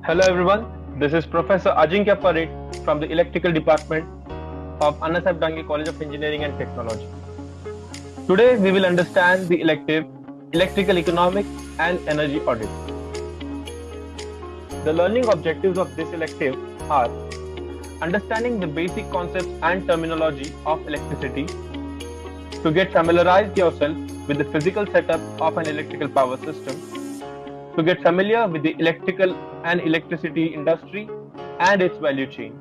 Hello everyone, this is Professor Ajinkya Parit from the Electrical Department of Anna Sahib Dange College of Engineering and Technology. Today we will understand the elective Electrical Economics and Energy Audit. The learning objectives of this elective are understanding the basic concepts and terminology of electricity, to get familiarized yourself with the physical setup of an electrical power system, to get familiar with the electrical and electricity industry and its value chain,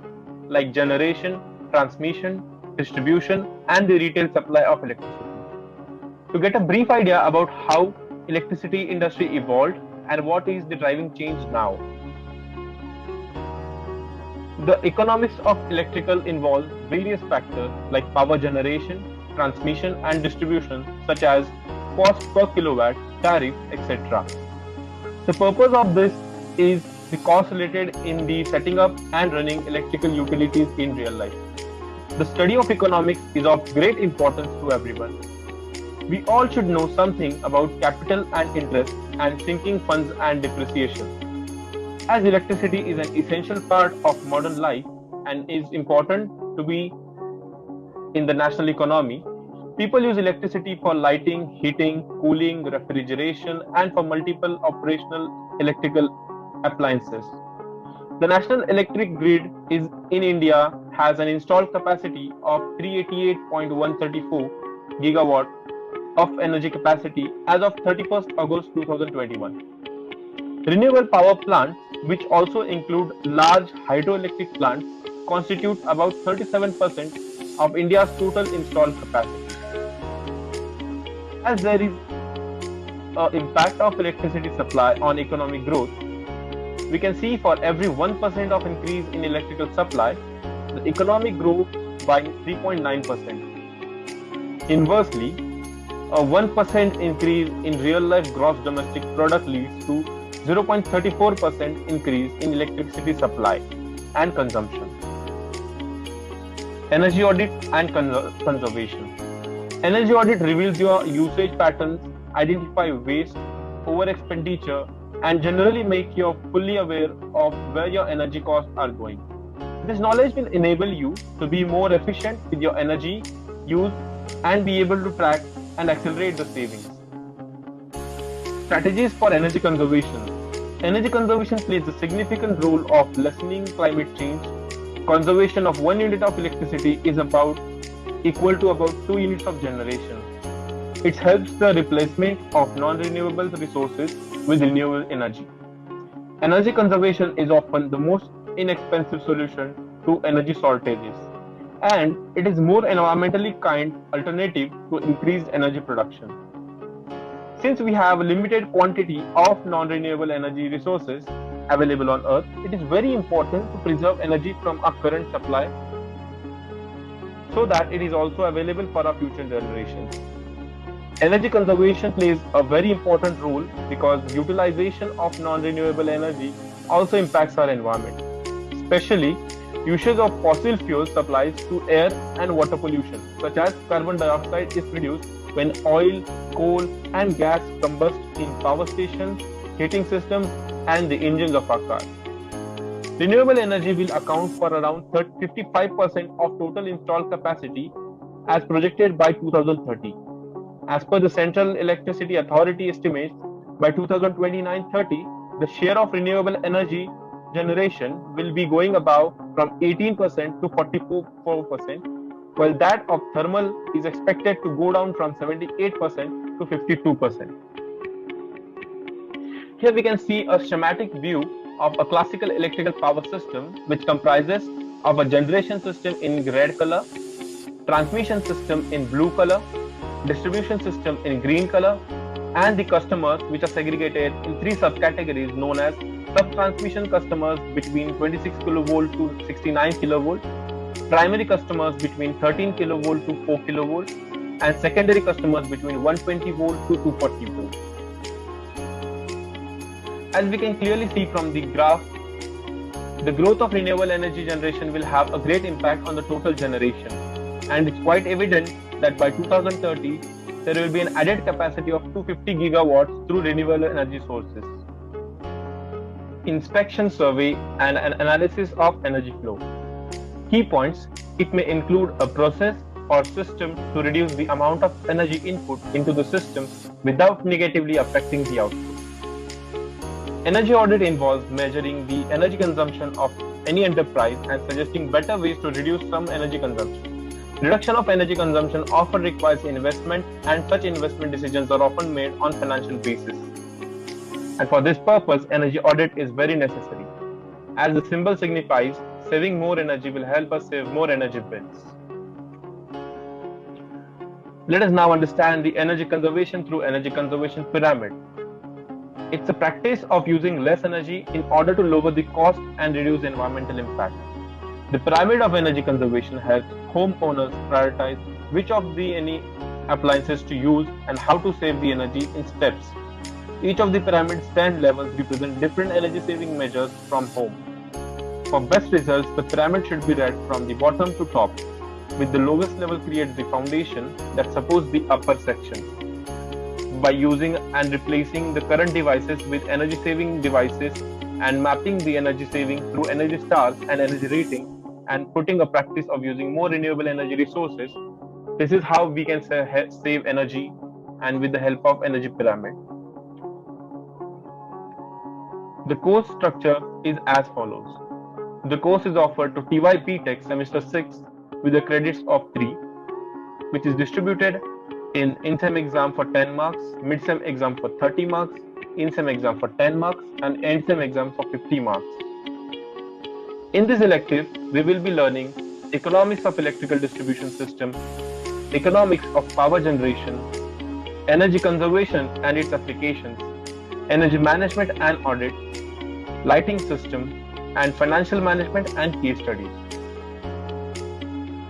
like generation, transmission, distribution, and the retail supply of electricity. To get a brief idea about how electricity industry evolved and what is the driving change now. The economics of electrical involves various factors like power generation, transmission and distribution, such as cost per kilowatt, tariff, etc. The purpose of this is the cost related in the setting up and running electrical utilities in real life. The study of economics is of great importance to everyone. We all should know something about capital and interest and sinking funds and depreciation. As electricity is an essential part of modern life and is important to be in the national economy, people use electricity for lighting, heating, cooling, refrigeration, and for multiple operational electrical appliances. The national electric grid in India has an installed capacity of 388.134 gigawatt of energy capacity as of 31st August 2021. Renewable power plants, which also include large hydroelectric plants, constitute about 37% of India's total installed capacity. As there is an impact of electricity supply on economic growth, we can see for every 1% of increase in electrical supply, the economic grows by 3.9%. Inversely, a 1% increase in real-life gross domestic product leads to 0.34% increase in electricity supply and consumption. Energy audit and conservation. Energy audit reveals your usage patterns, identify waste, over expenditure, and generally make you fully aware of where your energy costs are going. This knowledge will enable you to be more efficient with your energy use and be able to track and accelerate the savings. Strategies for energy conservation. Energy conservation plays a significant role of lessening climate change. Conservation of 1 unit of electricity is equal to about 2 units of generation. It helps the replacement of non-renewable resources with renewable energy. Energy conservation is often the most inexpensive solution to energy shortages, and it is more environmentally kind alternative to increased energy production. Since we have a limited quantity of non-renewable energy resources available on Earth, it is very important to preserve energy from our current supply so that it is also available for our future generations. Energy conservation plays a very important role because utilization of non-renewable energy also impacts our environment, especially usage of fossil fuel supplies to air and water pollution, such as carbon dioxide is produced when oil, coal, and gas combust in power stations, heating systems, and the engines of our cars. Renewable energy will account for around 55% of total installed capacity as projected by 2030. As per the Central Electricity Authority estimates, by 2029-30, the share of renewable energy generation will be going above from 18% to 44%, while that of thermal is expected to go down from 78% to 52%. Here we can see a schematic view of a classical electrical power system, which comprises of a generation system in red color, transmission system in blue color, distribution system in green color, and the customers, which are segregated in 3 subcategories known as sub-transmission customers between 26 kV to 69 kV, primary customers between 13 kV to 4 kV, and secondary customers between 120 V to 240 V. As we can clearly see from the graph, the growth of renewable energy generation will have a great impact on the total generation, and it's quite evident that by 2030, there will be an added capacity of 250 gigawatts through renewable energy sources. inspection survey, and an analysis of energy flow. Key points: it may include a process or system to reduce the amount of energy input into the system without negatively affecting the output. Energy audit involves measuring the energy consumption of any enterprise and suggesting better ways to reduce some energy consumption. Reduction of energy consumption often requires investment, and such investment decisions are often made on financial basis. And for this purpose, energy audit is very necessary. As the symbol signifies, saving more energy will help us save more energy bills. Let us now understand the energy conservation through energy conservation pyramid. It's a practice of using less energy in order to lower the cost and reduce environmental impact. The pyramid of energy conservation helps homeowners prioritize which of the any appliances to use and how to save the energy in steps. Each of the pyramid stand levels represent different energy saving measures from home. For best results, the pyramid should be read from the bottom to top, with the lowest level creates the foundation that supports the upper section. By using and replacing the current devices with energy saving devices and mapping the energy saving through energy stars and energy rating and putting a practice of using more renewable energy resources, this is how we can save energy and with the help of energy pyramid. The course structure is as follows. The course is offered to TYP Tech Semester 6 with the credits of 3, which is distributed in in-sem exam for 10 marks, mid-sem exam for 30 marks, in-sem exam for 10 marks, and end-sem exam for 50 marks. In this elective, we will be learning economics of electrical distribution system, economics of power generation, energy conservation and its applications, energy management and audit, lighting system, and financial management and case studies.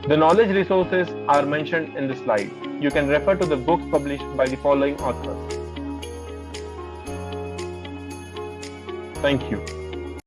The knowledge resources are mentioned in the slide. You can refer to the books published by the following authors. Thank you.